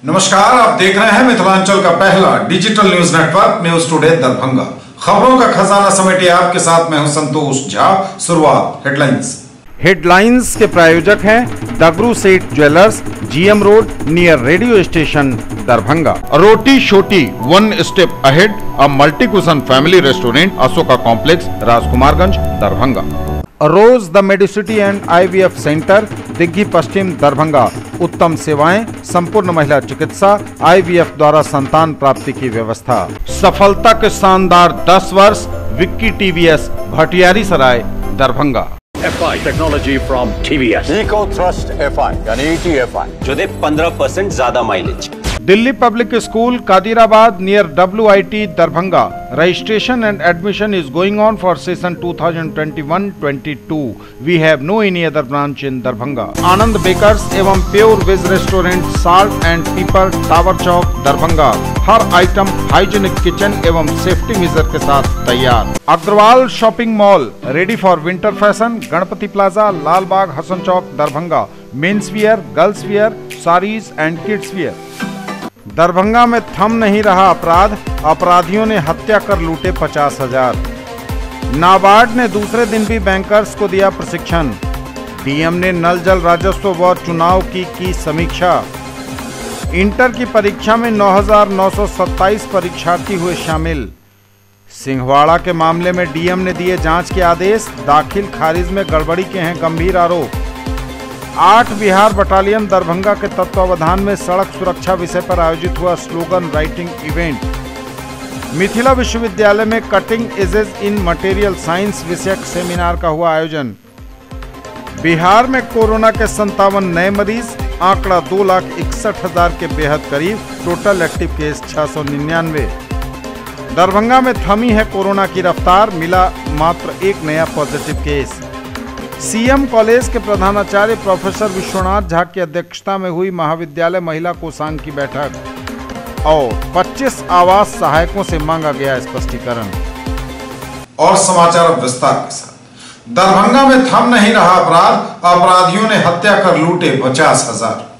नमस्कार, आप देख रहे हैं मिथिलांचल का पहला digital news network news today Darbhanga. खबरों का खजाना समेटे आपके साथ मैं हूं संतोष झा। शुरुआत हेडलाइंस के प्रायोजक हैं Dagru Seth jewellers, GM road near radio station Darbhanga. Roti Shoti one step ahead, a multi cuisine family restaurant, Ashoka complex, Rajkumarganj, Darbhanga. Rose the Medicity and IVF centre, Digghi Paschim, Darbhanga. उत्तम सेवाएं, संपूर्ण महिला चिकित्सा, IVF द्वारा संतान प्राप्ति की व्यवस्था। सफलता के शानदार 10 वर्ष, Vicky TVS, Bhatiyari Sarai, Darbhanga. FI technology from TVS, eco thrust FI यानी ETFI जो दे 15% ज्यादा mileage. Delhi public school, Kadirabad near WIT, Darbhanga. Registration and admission is going on for session 2021-22. We have no any other branch in Darbhanga. Anand bakers एवं pure veg restaurant, salt and pepper, tower Chowk, Darbhanga. हर item hygienic kitchen एवं safety measure के साथ तैयार। Agrawal shopping mall, ready for winter fashion, Ganpati plaza, Lal Bagh, Hasan Chowk, Darbhanga. Men's wear, girls wear, sarees and kids wear. Darbhanga में थम नहीं रहा अपराध, अपराधियों ने हत्या कर लूटे 50,000। नाबार्ड ने दूसरे दिन भी बैंकर्स को दिया प्रशिक्षण। DM ने नल जल राजस्व व चुनाव की समीक्षा। इंटर की परीक्षा में 9,927 परीक्षार्थी हुए शामिल। सिंहवाड़ा के मामले में DM ने दिए जांच के आदेश, दाखिल खारिज में गड़बड़ी के हैं गंभीर आरोप। 8 बिहार बटालियन दरभंगा के तत्वावधान में सड़क सुरक्षा विषय पर आयोजित हुआ स्लोगन राइटिंग इवेंट। मिथिला विश्वविद्यालय में कटिंग एजेस इन मटेरियल साइंस विषयक सेमिनार का हुआ आयोजन। बिहार में कोरोना के 57 नए मरीज, आंकड़ा 2,61,000 के बेहद करीब। Total active case 699। दरभंगा में थमी है कोरोना की रफ्तार, मिला मात्र एक नया पॉजिटिव केस। CM कॉलेज के प्रधानाचार्य प्रोफेसर विश्वनाथ झा की अध्यक्षता में हुई महाविद्यालय महिला कोषांग की बैठक और 25 आवास सहायकों से मांगा गया स्पष्टीकरण। और समाचार अब विस्तार के साथ। दरभंगा में थम नहीं रहा अपराध, अपराधियों ने हत्या कर लूटे 50,000।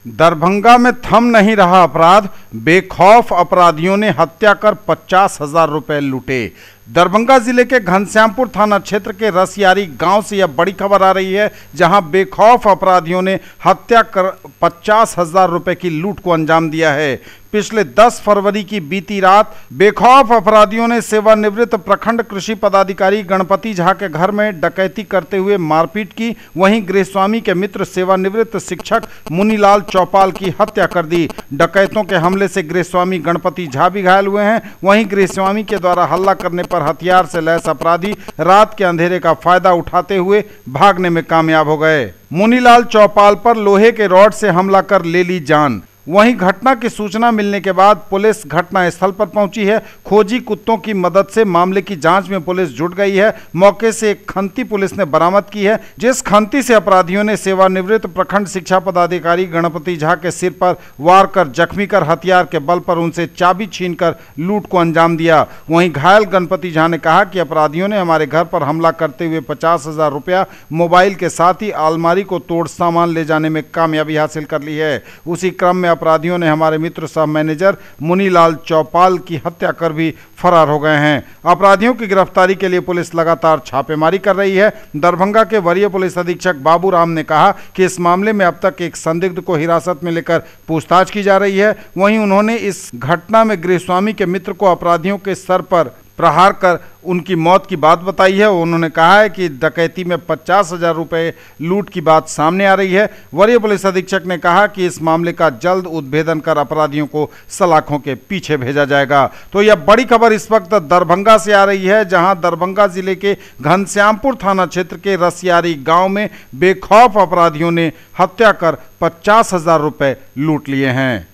दरभंगा में थम नहीं रहा अपराध, बेखौफ अपराधियों ने हत्या कर 50,000 रुपए लूटे। दरभंगा जिले के घनश्यामपुर थाना क्षेत्र के रसियारी गांव से यह बड़ी खबर आ रही है, जहां बेखौफ अपराधियों ने हत्या कर 50,000 रुपए की लूट को अंजाम दिया है। पिछले 10 फरवरी की बीती रात बेखौफ अपराधियों ने सेवानिवृत्त प्रखंड कृषि पदाधिकारी गणपति झा के घर में डकैती करते हुए मारपीट की। वहीं गृहस्वामी के मित्र सेवानिवृत्त शिक्षक मुनीलाल चौपाल की हत्या कर दी। डकैतों के हमले से गृहस्वामी गणपति झा भी घायल हुए हैं। वहीं गृहस्वामी के द्वारा हल्ला करने पर हथियार से लैस अपराधी रात के अंधेरे का फायदा उठाते हुए भागने में कामयाब हो गए। मुनीलाल चौपाल पर लोहे के रॉड से हमला कर ले ली जान। वहीं घटना की सूचना मिलने के बाद पुलिस घटना स्थल पर पहुंची है। खोजी कुत्तों की मदद से मामले की जांच में पुलिस जुट गई है। मौके से एक खंती पुलिस ने बरामद की है, जिस खंती से अपराधियों ने सेवानिवृत्त प्रखंड शिक्षा पदाधिकारी गणपति झा के सिर पर वार कर जख्मी कर हथियार के बल पर उनसे चाबी छीनकर लूट को अंजाम दिया। वहीं घायल गणपति झा ने कहा कि अपराधियों ने हमारे घर पर हमला करते हुए 50,000 रुपया, मोबाइल के साथ ही अलमारी को तोड़ सामान ले जाने में कामयाबी हासिल कर ली है। उसी क्रम में अपराधियों ने हमारे मित्र सह मैनेजर मुनीलाल चौपाल की हत्या कर भी फरार हो गए हैं। अपराधियों की गिरफ्तारी के लिए पुलिस लगातार छापेमारी कर रही है। दरभंगा के वरीय पुलिस अधीक्षक बाबू राम ने कहा कि इस मामले में अब तक एक संदिग्ध को हिरासत में लेकर पूछताछ की जा रही है। वहीं उन्होंने इस घटना में गृहस्वामी के मित्र को अपराधियों के सर पर प्रहार कर उनकी मौत की बात बताई है। उन्होंने कहा है कि डकैती में 50,000 रुपए लूट की बात सामने आ रही है। वरीय पुलिस अधीक्षक ने कहा कि इस मामले का जल्द उद्भेदन कर अपराधियों को सलाखों के पीछे भेजा जाएगा। तो यह बड़ी खबर इस वक्त दरभंगा से आ रही है, जहां दरभंगा जिले के घनश्यामपुर थाना क्षेत्र के रसियारी गांव में बेखौफ अपराधियों ने हत्या कर 50,000 रुपए लूट लिए हैं।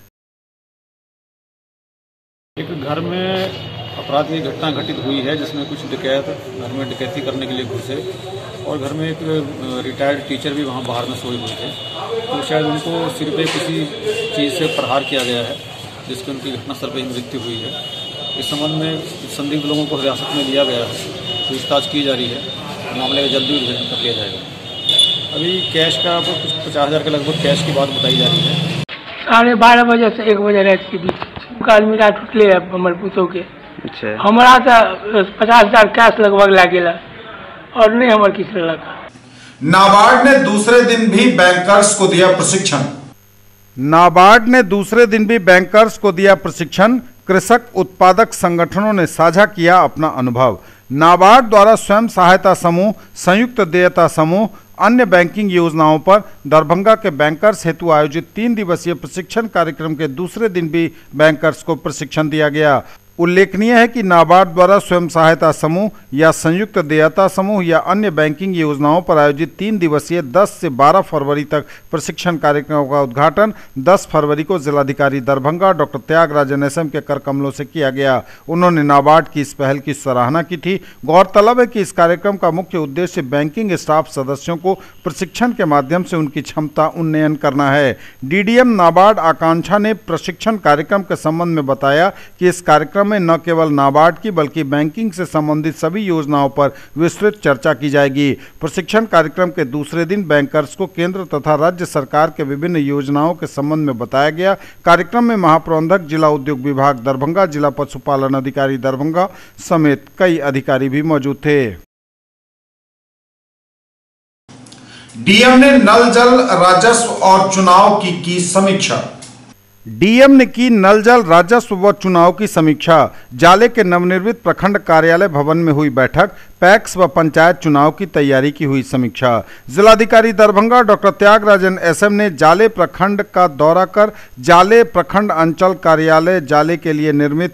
एक घर में अपराध की घटना घटित हुई है, जिसमें कुछ डकैत घर में डकैती करने के लिए घुसे और घर में एक रिटायर्ड टीचर भी वहां बाहर में सोए हुए थे। तो शायद उनको सिर पे किसी चीज़ से प्रहार किया गया है, जिसकी उनकी घटनास्थल पर ही मृत्यु हुई है। इस संबंध में संदिग्ध लोगों को हिरासत में लिया गया है, पूछताछ की जा रही है। मामले में जल्दी उद्भेदन कर लिया जाएगा। अभी कैश का कुछ 50,000 के लगभग कैश की बात बताई जा रही है। 12:30 बजे से 1 बजे रात के बीच काल मेरा टूटले हमर पुतों के। अच्छा, हमारा तो 50,000 कैश लगभग लागेला और नहीं हमारे किसी लगा। नाबार्ड ने दूसरे दिन भी बैंकर्स को दिया प्रशिक्षण। नाबार्ड ने दूसरे दिन भी बैंकर्स को दिया प्रशिक्षण। कृषक उत्पादक संगठनों ने साझा किया अपना अनुभव। नाबार्ड द्वारा स्वयं सहायता समूह, संयुक्त देयता समूह, अन्य बैंकिंग योजनाओं पर दरभंगा के बैंकर्स हेतु आयोजित 3 दिवसीय प्रशिक्षण कार्यक्रम के दूसरे दिन भी बैंकर्स को प्रशिक्षण दिया गया। उल्लेखनीय है कि नाबार्ड द्वारा स्वयं सहायता समूह या संयुक्त देयता समूह या अन्य बैंकिंग योजनाओं पर आयोजित 3 दिवसीय 10 से 12 फरवरी तक प्रशिक्षण कार्यक्रमों का उद्घाटन 10 फरवरी को जिलाधिकारी दरभंगा डॉक्टर त्यागराजन एसएम के कर कमलों से किया गया। उन्होंने नाबार्ड की इस पहल की सराहना की थी। गौरतलब है कि इस कार्यक्रम का मुख्य उद्देश्य बैंकिंग स्टाफ सदस्यों को प्रशिक्षण के माध्यम से उनकी क्षमता उन्नयन करना है। डीडीएम नाबार्ड आकांक्षा ने प्रशिक्षण कार्यक्रम के संबंध में बताया कि इस कार्यक्रम में न केवल नाबार्ड की बल्कि बैंकिंग से संबंधित सभी योजनाओं पर विस्तृत चर्चा की जाएगी। प्रशिक्षण कार्यक्रम के दूसरे दिन बैंकर्स को केंद्र तथा राज्य सरकार के विभिन्न योजनाओं के संबंध में बताया गया। कार्यक्रम में महाप्रबंधक जिला उद्योग विभाग दरभंगा, जिला पशुपालन अधिकारी दरभंगा समेत कई अधिकारी भी मौजूद थे। डीएम ने नल जल राजस्व और चुनाव की समीक्षा। डीएम ने की नल जल राजस्व व चुनाव की समीक्षा। जाले के नवनिर्मित प्रखंड कार्यालय भवन में हुई बैठक। पैक्स व पंचायत चुनाव की तैयारी की हुई समीक्षा। जिलाधिकारी दरभंगा डॉक्टर त्यागराजन एसएम ने जाले प्रखंड का दौरा कर जाले प्रखंड अंचल कार्यालय जाले के लिए निर्मित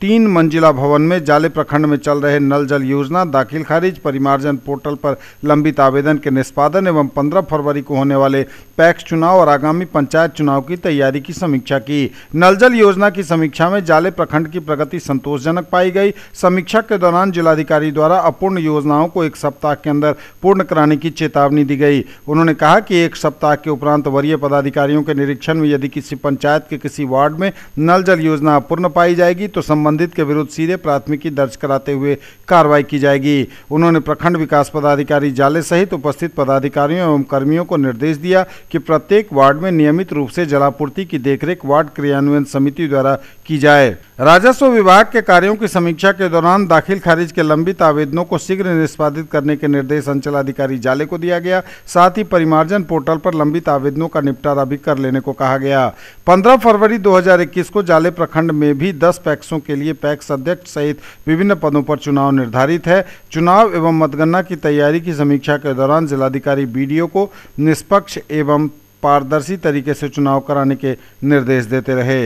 3 मंजिला भवन में जाले प्रखंड में चल रहे नल जल योजना, दाखिल खारिज, परिमार्जन पोर्टल पर लंबित आवेदन के निष्पादन एवं 15 फरवरी को होने वाले पैक्स चुनाव और आगामी पंचायत चुनाव की तैयारी की समीक्षा की। नल जल योजना की समीक्षा में जाले प्रखंड की प्रगति संतोषजनक पाई गई। समीक्षा के दौरान जिलाधिकारी द्वारा अपूर्ण योजनाओं को 1 सप्ताह के अंदर पूर्ण कराने की चेतावनी दी गई। उन्होंने कहा कि 1 सप्ताह के उपरांत वरीय पदाधिकारियों के निरीक्षण में यदि किसी पंचायत के किसी वार्ड में नल जल योजना अपूर्ण पाई जाएगी तो संबंधित के विरुद्ध सीधे प्राथमिकी दर्ज कराते हुए कार्रवाई की जाएगी। उन्होंने प्रखंड विकास पदाधिकारी जाले सहित उपस्थित पदाधिकारियों एवं कर्मियों को निर्देश दिया कि प्रत्येक वार्ड में नियमित रूप से जलापूर्ति की देखरेख वार्ड क्रियान्वयन समिति द्वारा की जाए। राजस्व विभाग के कार्यों की समीक्षा के दौरान दाखिल खारिज के लंबित आवेदनों को शीघ्र निष्पादित करने के निर्देश अंचलाधिकारी जाले को दिया गया। साथ ही परिमार्जन पोर्टल पर लंबित आवेदनों का निपटारा भी कर लेने को कहा गया। 15 फरवरी 2021 को जाले प्रखंड में भी 10 पैक्सों के लिए पैक्स अध्यक्ष सहित विभिन्न पदों पर चुनाव निर्धारित है। चुनाव एवं मतगणना की तैयारी की समीक्षा के दौरान जिलाधिकारी बीडीओ को निष्पक्ष एवं पारदर्शी तरीके से चुनाव कराने के निर्देश देते रहे।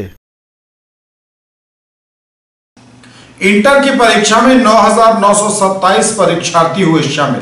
इंटर की परीक्षा में 9,927 परीक्षार्थी हुए शामिल।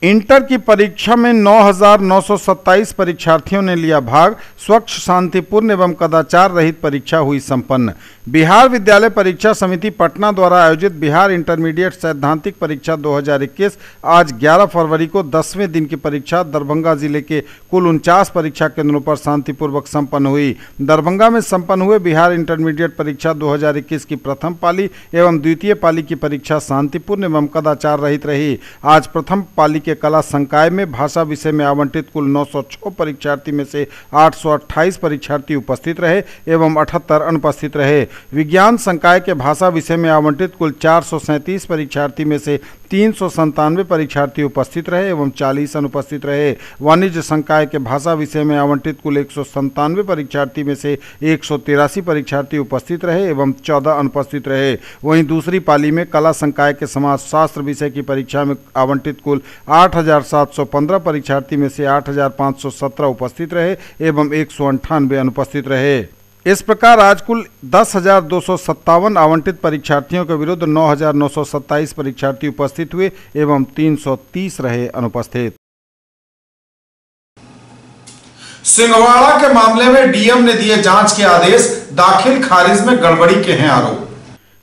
इंटर की परीक्षा में 9,927 परीक्षार्थियों ने लिया भाग। स्वच्छ, शांतिपूर्ण एवं कदाचार रहित परीक्षा हुई संपन्न। बिहार विद्यालय परीक्षा समिति पटना द्वारा आयोजित बिहार इंटरमीडिएट सैद्धांतिक परीक्षा 2021 आज 11 फरवरी को 10वें दिन की परीक्षा दरभंगा जिले के कुल 49 परीक्षा केंद्रों पर शांतिपूर्वक संपन्न हुई। दरभंगा में संपन्न हुए बिहार इंटरमीडिएट परीक्षा 2021 की प्रथम पाली एवं द्वितीय पाली की परीक्षा शांतिपूर्ण एवं कदाचार रहित रही। आज प्रथम पाली के कला संकाय में भाषा विषय में आवंटित कुल 906 परीक्षार्थी में से 828 परीक्षार्थी उपस्थित रहे एवं 78 अनुपस्थित रहे। विज्ञान संकाय के भाषा विषय में आवंटित कुल 437 परीक्षार्थी में से 397 परीक्षार्थी उपस्थित रहे एवं 40 अनुपस्थित रहे। वाणिज्य संकाय के भाषा विषय में आवंटित कुल 197 परीक्षार्थी में से 183 परीक्षार्थी उपस्थित रहे एवं 14 अनुपस्थित रहे। वहीं दूसरी पाली में कला संकाय के समाजशास्त्र विषय की परीक्षा में आवंटित कुल 8,715 परीक्षार्थी में से 8,517 उपस्थित रहे एवं 198 अनुपस्थित रहे। इस प्रकार आज कुल 10,257 आवंटित परीक्षार्थियों के विरुद्ध 9,927 परीक्षार्थी उपस्थित हुए एवं 330 रहे अनुपस्थित। सिंहवाड़ा के मामले में डीएम ने दिए जांच के आदेश, दाखिल खारिज में गड़बड़ी के हैं आरोप।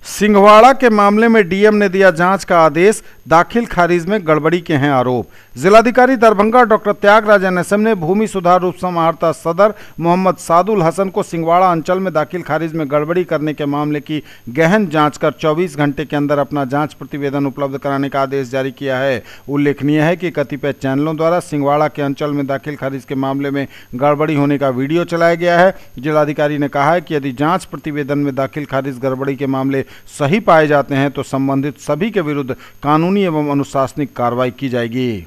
सिंहवाड़ा के मामले में डीएम ने दिया जांच का आदेश, दाखिल खारिज में गड़बड़ी के हैं आरोप। जिलाधिकारी दरभंगा डॉक्टर त्यागराज NSM ने भूमि सुधार रूप समाहर्ता सदर मोहम्मद सादुल हसन को सिंहवाड़ा अंचल में दाखिल खारिज में गड़बड़ी करने के मामले की गहन जांच कर 24 घंटे के अंदर अपना जांच प्रतिवेदन उपलब्ध कराने का आदेश जारी किया है। उल्लेखनीय है कि कतिपय चैनलों द्वारा सिंहवाड़ा के अंचल में दाखिल खारिज के मामले में गड़बड़ी होने का वीडियो चलाया गया है। जिलाधिकारी ने कहा है कि यदि जांच प्रतिवेदन में दाखिल खारिज गड़बड़ी के मामले सही पाए जाते हैं तो संबंधित सभी के विरुद्ध कानूनी एवं अनुशासनिक कार्रवाई की जाएगी।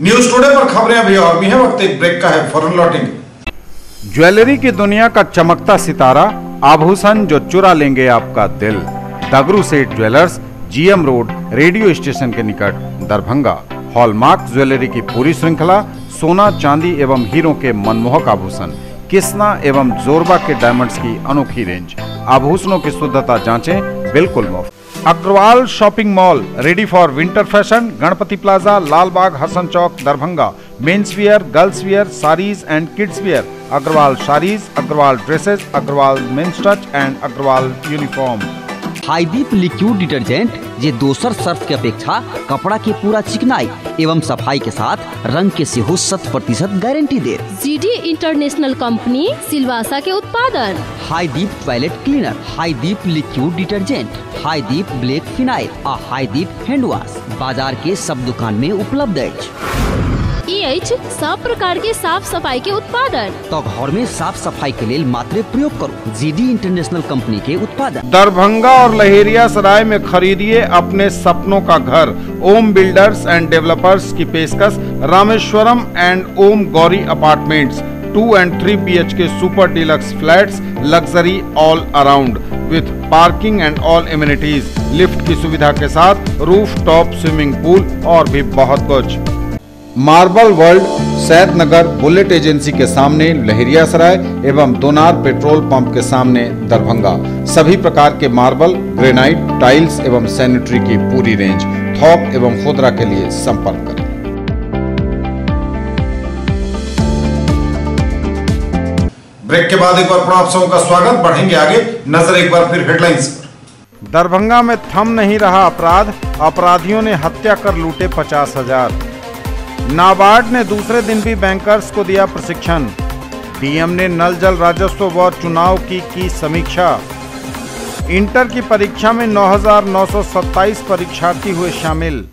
न्यूज टुडे पर खबरें अभी और भी हैं, वक्त एक ब्रेक का है, फौरन लौटेंगे। ज्वेलरी की दुनिया का चमकता सितारा, आभूषण जो चुरा लेंगे आपका दिल। दगरू Seth jewellers, GM road, radio station के निकट, दरभंगा। हॉलमार्क ज्वेलरी की पूरी श्रृंखला, सोना चांदी एवं हीरों के मनमोहक आभूषण, किस्ना एवं जोरबा के डायमंड्स की अनोखी रेंज। आभूषणों की शुद्धता जांचें, बिल्कुल मुफ्त। Agrawal shopping mall, ready for winter fashion, Ganpati plaza, Lalbagh, Hasan Chowk, Darbhanga. Men's wear, girls wear, sarees and kids wear, Agrawal sarees, Agrawal dresses, Agrawal men's touch and Agrawal uniform. Hideep liquid detergent जे दोसर सर्फ के अपेक्षा कपड़ा के पूरा चिकनाई एवं सफाई के साथ रंग के सेहो 100% गारंटी दे। GD इंटरनेशनल कंपनी सिलवासा के उत्पादन। Hideep toilet cleaner, Hideep liquid detergent, Hideep black phenyl आ हाईदीप हैंड वॉश बाजार के सब दुकान में उपलब्ध है। सब प्रकार के साफ सफाई के उत्पादन तो घर में साफ सफाई के लिए मात्र प्रयोग करो GD इंटरनेशनल कंपनी के उत्पादन। दरभंगा और लहेरियासराय में खरीदिए अपने सपनों का घर। ओम बिल्डर्स एंड डेवलपर्स की पेशकश, Rameshwaram and Om Gauri apartments, 2 and 3 BHK super deluxe flats, luxury all around with parking and all amenities, lift की सुविधा के साथ रूफ टॉप स्विमिंग पूल और भी बहुत कुछ। Marble world, Saidnagar bullet agency के सामने लहेरियासराय एवं दोनार पेट्रोल पंप के सामने दरभंगा। सभी प्रकार के मार्बल, ग्रेनाइट, टाइल्स एवं सैनिटरी की पूरी रेंज। थोक एवं खुदरा के लिए संपर्क करें। ब्रेक के बाद एक बार पुनः आप सबों का स्वागत। बढ़ेंगे आगे, नजर एक बार फिर हेडलाइंस पर। दरभंगा में थम नहीं रहा अपराध, अपराधियों ने हत्या कर लूटे 50,000। नाबार्ड ने दूसरे दिन भी बैंकर्स को दिया प्रशिक्षण। DM ने नल जल राजस्व व चुनाव की समीक्षा। इंटर की परीक्षा में 9,927 परीक्षार्थी हुए शामिल।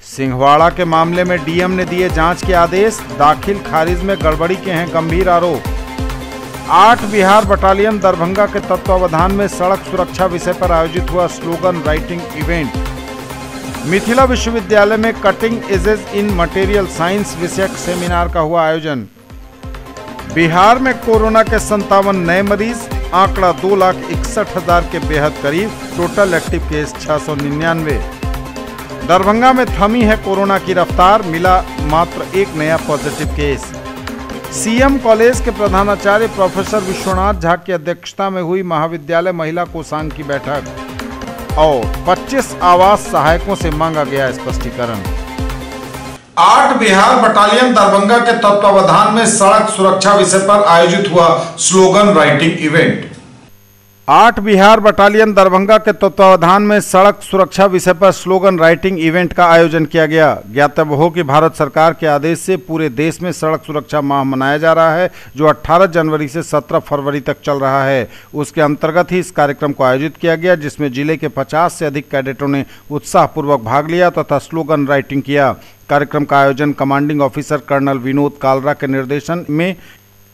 सिंहवाड़ा के मामले में DM ने दिए जांच के आदेश, दाखिल खारिज में गड़बड़ी के हैं गंभीर आरोप। 8 बिहार बटालियन दरभंगा के तत्वावधान में सड़क सुरक्षा विषय पर आयोजित हुआ स्लोगन राइटिंग इवेंट। मिथिला विश्वविद्यालय में कटिंग एजेस इन मटेरियल साइंस विषयक सेमिनार का हुआ आयोजन। बिहार में कोरोना के 57 नए मरीज, आंकड़ा 2,61,000 के बेहद करीब, टोटल एक्टिव केस 699। दरभंगा में थमी है कोरोना की रफ्तार, मिला मात्र एक नया पॉजिटिव केस। CM कॉलेज के प्रधानाचार्य प्रोफेसर विश्वनाथ झा की अध्यक्षता में हुई महाविद्यालय महिला कोषांग की बैठक और 25 आवास सहायकों से मांगा गया स्पष्टीकरण। 8 बिहार बटालियन दरभंगा के तत्वावधान में सड़क सुरक्षा विषय पर आयोजित हुआ slogan writing event. 8 Bihar battalion Darbhanga के तत्वावधान में सड़क सुरक्षा विषय पर स्लोगन राइटिंग इवेंट का आयोजन किया गया। ज्ञातव्य हो कि भारत सरकार के आदेश से पूरे देश में सड़क सुरक्षा माह मनाया जा रहा है, जो 18 जनवरी से 17 फरवरी तक चल रहा है। उसके अंतर्गत ही इस कार्यक्रम को आयोजित किया गया, जिसमें जिले के 50 से अधिक कैडेटों ने उत्साहपूर्वक भाग लिया तथा स्लोगन राइटिंग किया। कार्यक्रम का आयोजन commanding officer colonel Vinod Kalra के निर्देशन में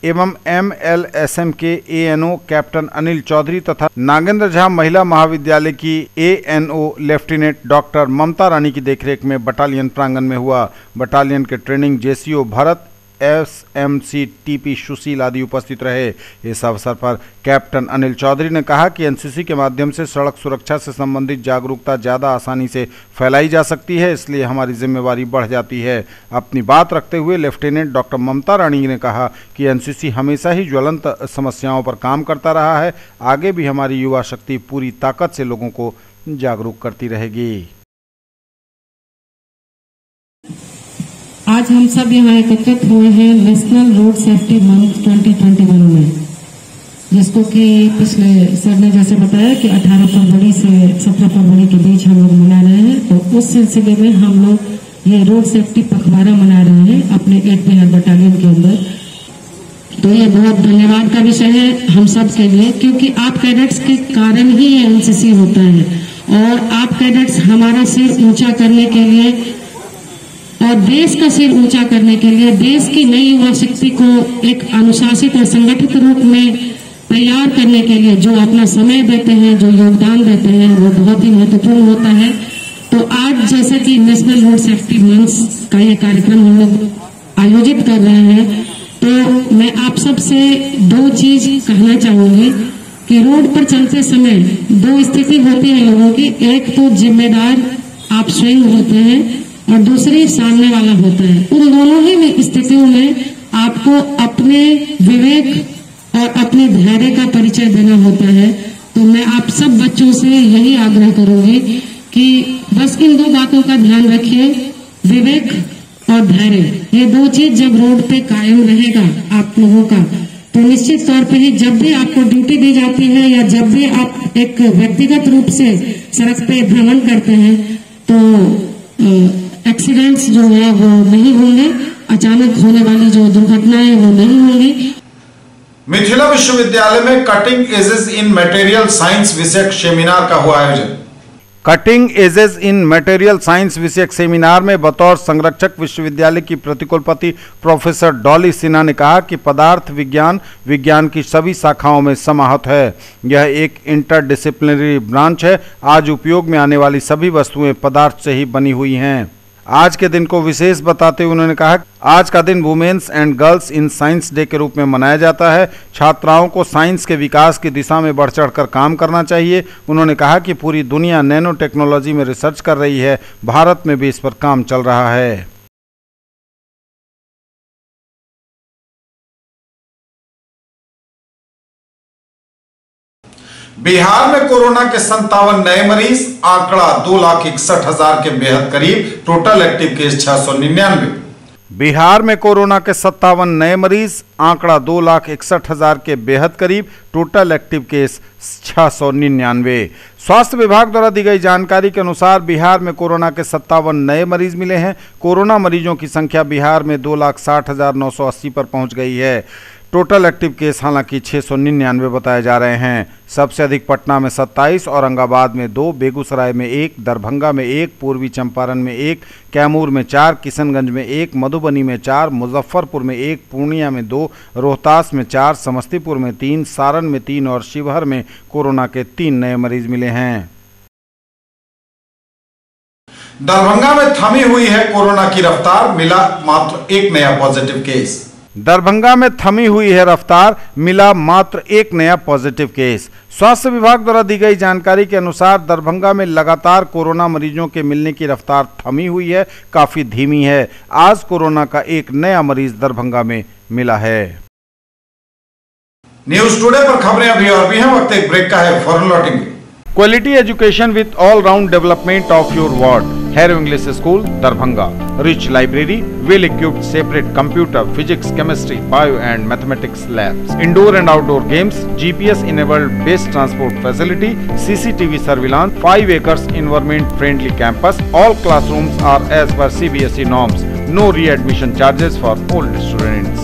एवं MLSM के ANO कैप्टन अनिल चौधरी तथा नागेंद्र झा महिला महाविद्यालय की ANO लेफ्टिनेंट डॉक्टर ममता रानी की देखरेख में बटालियन प्रांगण में हुआ। बटालियन के training JCO Bharat, SMC TP सुशील आदि उपस्थित रहे। इस अवसर पर कैप्टन अनिल चौधरी ने कहा कि NCC के माध्यम से सड़क सुरक्षा से संबंधित जागरूकता ज़्यादा आसानी से फैलाई जा सकती है, इसलिए हमारी जिम्मेवारी बढ़ जाती है। अपनी बात रखते हुए लेफ्टिनेंट डॉक्टर ममता रानी ने कहा कि NCC हमेशा ही ज्वलंत समस्याओं पर काम करता रहा है, आगे भी हमारी युवा शक्ति पूरी ताकत से लोगों को जागरूक करती रहेगी। आज हम सब यहाँ एकत्रित हुए हैं नेशनल रोड सेफ्टी मंथ 2021 में, जिसको कि पिछले सर ने जैसे बताया कि 18 फरवरी से 17 फरवरी के बीच हम लोग मना रहे हैं। तो उस सिलसिले में हम लोग ये रोड सेफ्टी पखवाड़ा मना रहे हैं अपने 8 बिहार बटालियन के अंदर। तो ये बहुत धन्यवाद का विषय है हम सब के लिए, क्योंकि आप कैडेट्स के कारण ही ये एनसीसी होता है और आप कैडेट्स हमारा सिर ऊंचा करने के लिए और देश का सिर ऊंचा करने के लिए, देश की नई युवा शक्ति को एक अनुशासित और संगठित रूप में तैयार करने के लिए जो अपना समय देते हैं, जो योगदान देते हैं, वो बहुत ही महत्वपूर्ण होता है। तो आज जैसा कि नेशनल रोड सेफ्टी मंथ का ये कार्यक्रम हम लोग आयोजित कर रहे हैं, तो मैं आप सबसे 2 चीज कहना चाहूंगी कि रोड पर चलते समय 2 स्थिति होती है लोगों की। एक तो जिम्मेदार आप स्वयं होते हैं और दूसरी सामने वाला होता है। उन दोनों ही स्थितियों में आपको अपने विवेक और अपने धैर्य का परिचय देना होता है। तो मैं आप सब बच्चों से यही आग्रह करूंगी कि बस इन 2 बातों का ध्यान रखिए, विवेक और धैर्य। ये 2 चीज जब रोड पे कायम रहेगा आप लोगों का, तो निश्चित तौर पे ही जब भी आपको ड्यूटी दी जाती है या जब भी आप एक व्यक्तिगत रूप से सड़क पे भ्रमण करते हैं, तो एक्सीडेंट्स जो है वो नहीं होंगे, अचानक होने वाली जो दुर्घटनाएं वो नहीं होंगी। मिथिला विश्वविद्यालय में कटिंग एजेस इन मटेरियल साइंस विषयक सेमिनार का हुआ आयोजन। कटिंग एजेस इन मटेरियल साइंस विषयक सेमिनार में बतौर संरक्षक विश्वविद्यालय की प्रतिकुलपति प्रोफेसर डॉली सिन्हा ने कहा कि पदार्थ विज्ञान की सभी शाखाओं में समाहत है। यह एक इंटरडिसिप्लिनरी ब्रांच है। आज उपयोग में आने वाली सभी वस्तुएं पदार्थ से ही बनी हुई हैं। आज के दिन को विशेष बताते हुए उन्होंने कहा आज का दिन women's and girls in science day के रूप में मनाया जाता है। छात्राओं को साइंस के विकास की दिशा में बढ़ चढ़कर काम करना चाहिए। उन्होंने कहा कि पूरी दुनिया नैनो टेक्नोलॉजी में रिसर्च कर रही है, भारत में भी इस पर काम चल रहा है। बिहार में कोरोना के 57 नए मरीज, आंकड़ा 2,61,000 के बेहद करीब, टोटल एक्टिव केस 699। बिहार में कोरोना के 57 नए मरीज, आंकड़ा 2,61,000 के बेहद करीब, टोटल एक्टिव केस 699। स्वास्थ्य विभाग द्वारा दी गई जानकारी के अनुसार बिहार में कोरोना के 57 नए मरीज मिले हैं। कोरोना मरीजों की संख्या बिहार में 2,60,980 पर पहुंच गई है। टोटल एक्टिव केस हालांकि 699 बताए जा रहे हैं। सबसे अधिक पटना में 27, औरंगाबाद में 2, बेगूसराय में 1, दरभंगा में 1, पूर्वी चंपारण में 1, कैमूर में 4, किशनगंज में 1, मधुबनी में 4, मुजफ्फरपुर में 1, पूर्णिया में 2, रोहतास में 4, समस्तीपुर में 3, सारण में 3 और शिवहर में कोरोना के 3 नए मरीज मिले हैं। दरभंगा में थमी हुई है कोरोना की रफ्तार, मिला मात्र 1 नया पॉजिटिव केस। दरभंगा में थमी हुई है रफ्तार, मिला मात्र 1 नया पॉजिटिव केस। स्वास्थ्य विभाग द्वारा दी गई जानकारी के अनुसार दरभंगा में लगातार कोरोना मरीजों के मिलने की रफ्तार थमी हुई है, काफी धीमी है। आज कोरोना का 1 नया मरीज दरभंगा में मिला है। न्यूज टुडे पर खबरें अभी और भी हैं, वक्त एक ब्रेक का है, फौरन लौटेंगे। Quality education with all round development of your ward, harrow English school Darbhanga, rich library, well equipped separate computer, physics, chemistry, bio and mathematics labs, indoor and outdoor games, GPS enabled based transport facility, CCTV surveillance, 5 acres environment friendly campus, all classrooms are as per CBSE norms, no re-admission charges for old students।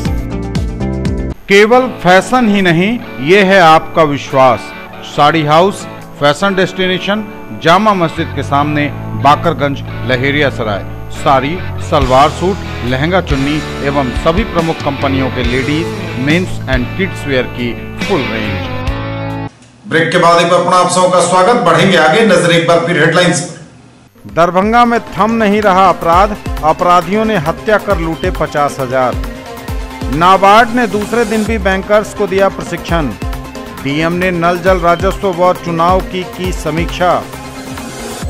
केवल fashion ही नहीं, ये है आपका विश्वास। Sari house fashion destination, Jama Masjid के सामने, Bakarganj, Laheriasarai. Sari, salwar suit, lehenga chunni एवं सभी प्रमुख कंपनियों के ladies, men's and kids wear की फुल रेंज। ब्रेक के बाद एक बार पुनः आप सबों का स्वागत। बढ़ेंगे आगे, नजर एक बार फिर हेडलाइंस पर। दरभंगा में थम नहीं रहा अपराध, अपराधियों ने हत्या कर लूटे 50,000। नाबार्ड ने दूसरे दिन भी बैंकर्स को दिया प्रशिक्षण। डीएम ने नल जल राजस्व व चुनाव की समीक्षा।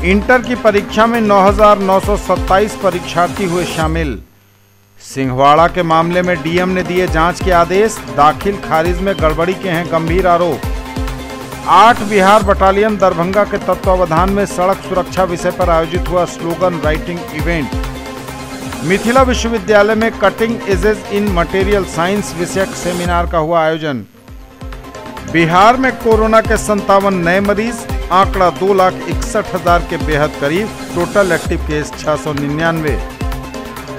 इंटर की परीक्षा में 9,927 परीक्षार्थी हुए शामिल। सिंहवाड़ा के मामले में डीएम ने दिए जांच के आदेश, दाखिल खारिज में गड़बड़ी के हैं गंभीर आरोप। 8 बिहार बटालियन दरभंगा के तत्वावधान में सड़क सुरक्षा विषय पर आयोजित हुआ स्लोगन राइटिंग इवेंट। मिथिला विश्वविद्यालय में कटिंग एजेस इन मटेरियल साइंस विषयक सेमिनार का हुआ आयोजन। बिहार में कोरोना के 57 नए मरीज, आंकड़ा 2,61,000 के बेहद करीब, टोटल एक्टिव केस 699।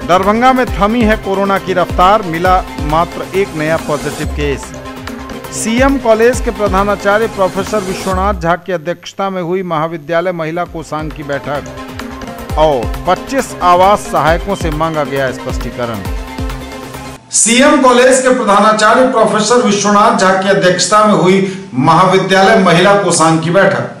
दरभंगा में थमी है कोरोना की रफ्तार, मिला मात्र एक नया पॉजिटिव केस। सीएम कॉलेज के प्रधानाचार्य प्रोफेसर विश्वनाथ झा की अध्यक्षता में हुई महाविद्यालय महिला कोषांग की बैठक और 25 आवास सहायकों से मांगा गया स्पष्टीकरण। सीएम कॉलेज के प्रधानाचार्य प्रोफेसर विश्वनाथ झा की अध्यक्षता में हुई महाविद्यालय महिला कोषांग की बैठक।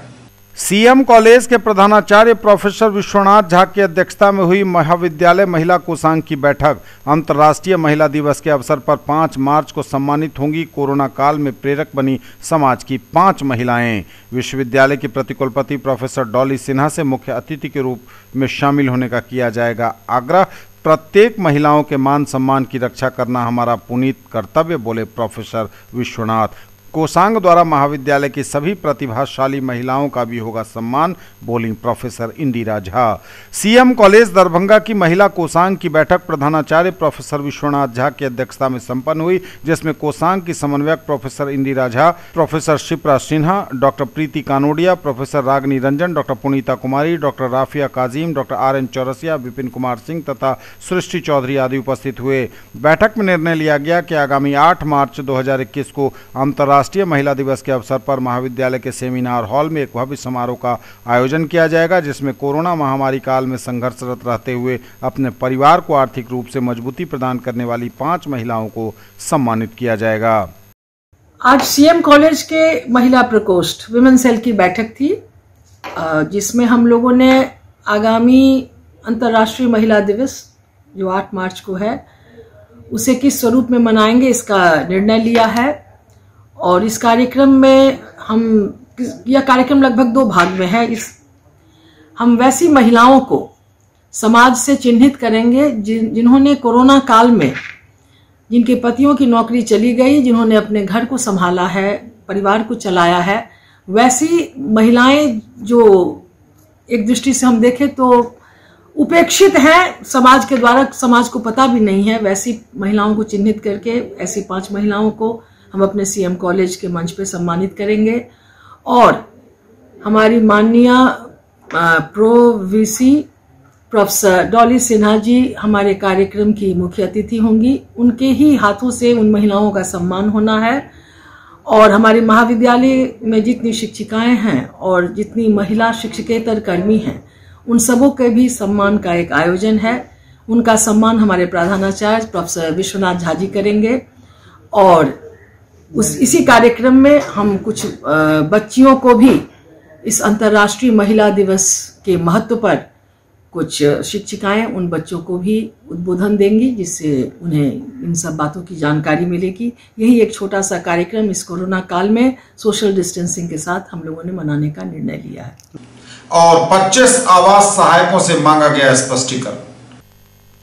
सीएम कॉलेज के प्रधानाचार्य प्रोफेसर विश्वनाथ झा की अध्यक्षता में हुई महाविद्यालय महिला कोषांग की बैठक अंतर्राष्ट्रीय महिला दिवस के अवसर पर 5 मार्च को सम्मानित होंगी। कोरोना काल में प्रेरक बनी समाज की 5 महिलाएं। विश्वविद्यालय की प्रतिकुलपति प्रोफेसर डॉली सिन्हा से मुख्य अतिथि के रूप में शामिल होने का किया जाएगा आग्रह। प्रत्येक महिलाओं के मान सम्मान की रक्षा करना हमारा पुनीत कर्तव्य, बोले प्रोफेसर विश्वनाथ। कोषांग द्वारा महाविद्यालय की सभी प्रतिभाशाली महिलाओं का भी होगा सम्मान, बोली professor Indira Jha. CM college Darbhanga की महिला कोषांग की बैठक प्रधानाचार्य प्रोफेसर विश्वनाथ झा की अध्यक्षता में संपन्न हुई, जिसमें कोषांग की समन्वयक professor Indira Jha, professor Shipra Sinha, doctor Preeti Kanodia, professor Ragini Ranjan, doctor Punita Kumari, doctor Rafia Kazim, doctor RN Chaurasia, Vipin Kumar Singh तथा सृष्टि चौधरी आदि उपस्थित हुए। बैठक में निर्णय लिया गया कि आगामी 8 मार्च 2021 को अंतर्राष्ट्रीय महिला दिवस के अवसर पर महाविद्यालय के सेमिनार हॉल में एक भव्य समारोह का आयोजन किया जाएगा, जिसमें कोरोना महामारी काल में संघर्षरत रहते हुए अपने परिवार को आर्थिक रूप से मजबूती प्रदान करने वाली 5 महिलाओं को सम्मानित किया जाएगा। आज सीएम कॉलेज के महिला प्रकोष्ठ विमेन सेल की बैठक थी, जिसमें हम लोगों ने आगामी अंतर्राष्ट्रीय महिला दिवस जो 8 मार्च को है उसे किस स्वरूप में मनाएंगे इसका निर्णय लिया है। और इस कार्यक्रम में यह कार्यक्रम लगभग 2 भाग में है। हम वैसी महिलाओं को समाज से चिन्हित करेंगे जिन्होंने कोरोना काल में, जिनके पतियों की नौकरी चली गई, जिन्होंने अपने घर को संभाला है, परिवार को चलाया है। वैसी महिलाएं जो एक दृष्टि से हम देखें तो उपेक्षित हैं समाज के द्वारा, समाज को पता भी नहीं है, वैसी महिलाओं को चिन्हित करके ऐसी 5 महिलाओं को हम अपने सीएम कॉलेज के मंच पे सम्मानित करेंगे। और हमारी माननीय pro VC professor Dolly Sinha ji हमारे कार्यक्रम की मुख्य अतिथि होंगी। उनके ही हाथों से उन महिलाओं का सम्मान होना है। और हमारे महाविद्यालय में जितनी शिक्षिकाएं हैं और जितनी महिला शिक्षकेतर कर्मी हैं, उन सबों के भी सम्मान का एक आयोजन है। उनका सम्मान हमारे प्रधानाचार्य प्रोफेसर विश्वनाथ झा जी करेंगे। और इसी कार्यक्रम में हम कुछ बच्चियों को भी इस अंतर्राष्ट्रीय महिला दिवस के महत्व पर कुछ शिक्षिकाएं उन बच्चों को भी उद्बोधन देंगी, जिससे उन्हें इन सब बातों की जानकारी मिलेगी। यही एक छोटा सा कार्यक्रम इस कोरोना काल में सोशल डिस्टेंसिंग के साथ हम लोगों ने मनाने का निर्णय लिया है। और 25 आवास सहायकों से मांगा गया स्पष्टीकरण।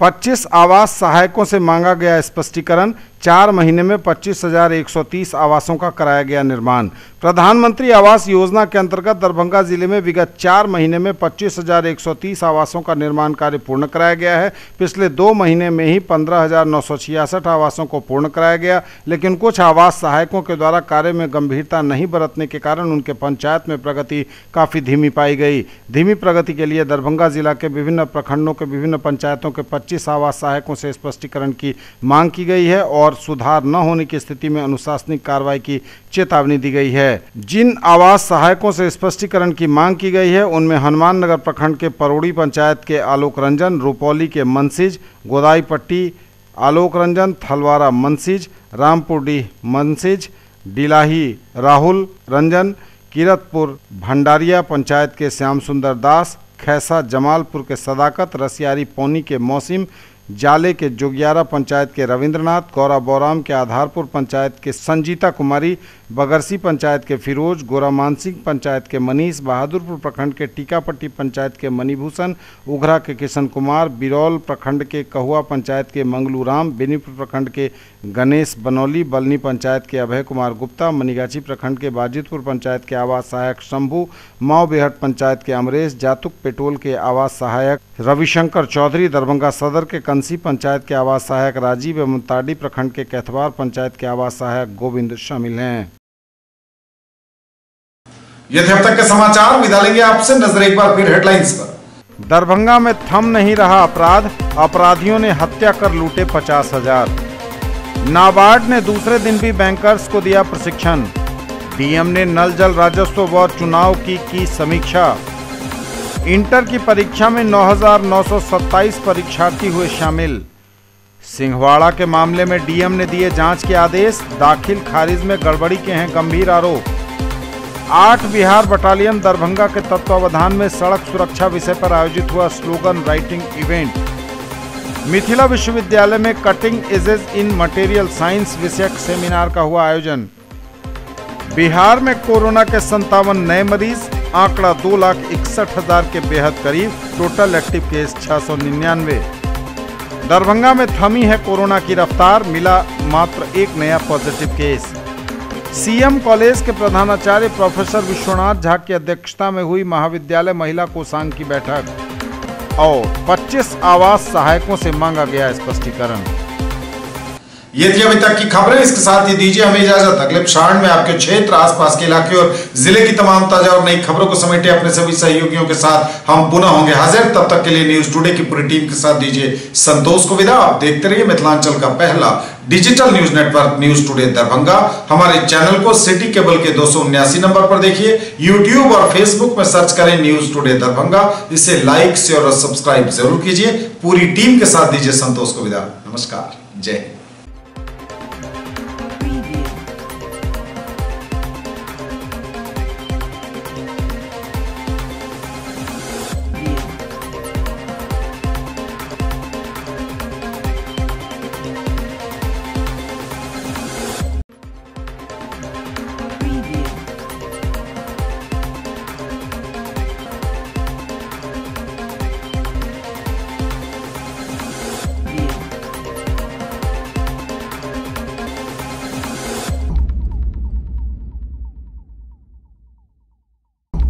25 आवास सहायकों से मांगा गया स्पष्टीकरण। 4 महीने में 25,130 आवासों का कराया गया निर्माण। प्रधानमंत्री आवास योजना के अंतर्गत दरभंगा जिले में विगत 4 महीने में 25,130 आवासों का निर्माण कार्य पूर्ण कराया गया है। पिछले 2 महीने में ही 15,966 आवासों को पूर्ण कराया गया, लेकिन कुछ आवास सहायकों के द्वारा कार्य में गंभीरता नहीं बरतने के कारण उनके पंचायत में प्रगति काफ़ी धीमी पाई गई। धीमी प्रगति के लिए दरभंगा जिला के विभिन्न प्रखंडों के विभिन्न पंचायतों के 25 आवास सहायकों से स्पष्टीकरण की मांग की गई है और सुधार न होने की स्थिति में अनुशासनिक कार्रवाई की चेतावनी दी गई है। जिन आवास सहायकों से स्पष्टीकरण की मांग की गई है उनमें हनुमान नगर प्रखंड के परोड़ी पंचायत के आलोक रंजन, रुपौली के मनसिज, गोदाई पट्टी आलोक रंजन, थलवारा मनसिज, रामपुरडीह मनसिज, डिलाही राहुल रंजन, किरतपुर भंडारिया पंचायत के श्याम सुंदर दास, खैसा जमालपुर के सदाकत, रसियारी पौनी के मौसिम, जाले के जोगियारा पंचायत के रविंद्रनाथ, गौरा बोराम के आधारपुर पंचायत के संजीता कुमारी, बगरसी पंचायत के फिरोज, गोरा मानसिंह पंचायत के मनीष, बहादुरपुर प्रखंड के टीकापट्टी पंचायत के मणिभूषण, उघरा के किशन कुमार, बिरौल प्रखंड के कहुआ पंचायत के मंगलू राम, बेनीपुर प्रखंड के गणेश बनौली, बलनी पंचायत के अभय कुमार गुप्ता, मनीगाछी प्रखंड के बाजितपुर पंचायत के आवास सहायक शंभू, माओ बेहट पंचायत के अमरेश, जातुक पेटोल के आवास सहायक रविशंकर चौधरी, दरभंगा सदर के कंसी पंचायत के आवास सहायक राजीव एवं ताड़ी प्रखंड के कैथवार पंचायत के आवास सहायक गोविंद शामिल हैं। ये थे अब तक के समाचार। विदा लेंगे आपसे, नजर एक बार फिर हेडलाइंस पर। दरभंगा में थम नहीं रहा अपराध, अपराधियों ने हत्या कर लूटे 50,000। नाबार्ड ने दूसरे दिन भी बैंकर्स को दिया प्रशिक्षण। डीएम ने नल जल राजस्व व चुनाव की समीक्षा। इंटर की परीक्षा में 9,927 परीक्षार्थी हुए शामिल। सिंहवाड़ा के मामले में डीएम ने दिए जांच के आदेश, दाखिल खारिज में गड़बड़ी के हैं गंभीर आरोप। 8 बिहार बटालियन दरभंगा के तत्वावधान में सड़क सुरक्षा विषय पर आयोजित हुआ स्लोगन राइटिंग इवेंट। मिथिला विश्वविद्यालय में कटिंग एजेस इन मटेरियल साइंस विषयक सेमिनार का हुआ आयोजन। बिहार में कोरोना के 57 नए मरीज, आंकड़ा 2,61,000 के बेहद करीब, टोटल एक्टिव केस 699। दरभंगा में थमी है कोरोना की रफ्तार, मिला मात्र एक नया पॉजिटिव केस। सीएम कॉलेज के प्रधानाचार्य प्रोफेसर विश्वनाथ झा की अध्यक्षता में हुई महाविद्यालय महिला कोषांग की बैठक और 25 आवास सहायकों से मांगा गया स्पष्टीकरण। ये थी अभी तक की खबरें। इसके साथ ही दीजिए हमें इजाजत। अगले क्षण में आपके क्षेत्र, आसपास के इलाके और जिले की तमाम ताजा और नई खबरों को समेटे अपने सभी सहयोगियों के साथ हम पुनः होंगे हाजिर। तब तक के लिए न्यूज टुडे की पूरी टीम के साथ दीजिए संतोष को विदा। आप देखते रहिए मिथिलांचल का पहला digital news network news today Darbhanga. हमारे चैनल को सिटी केबल के 279 नंबर पर देखिए। यूट्यूब और फेसबुक में सर्च करें न्यूज टुडे दरभंगा। इसे लाइक, शेयर और सब्सक्राइब जरूर कीजिए। पूरी टीम के साथ दीजिए संतोष को विदा। नमस्कार, जय हिंद।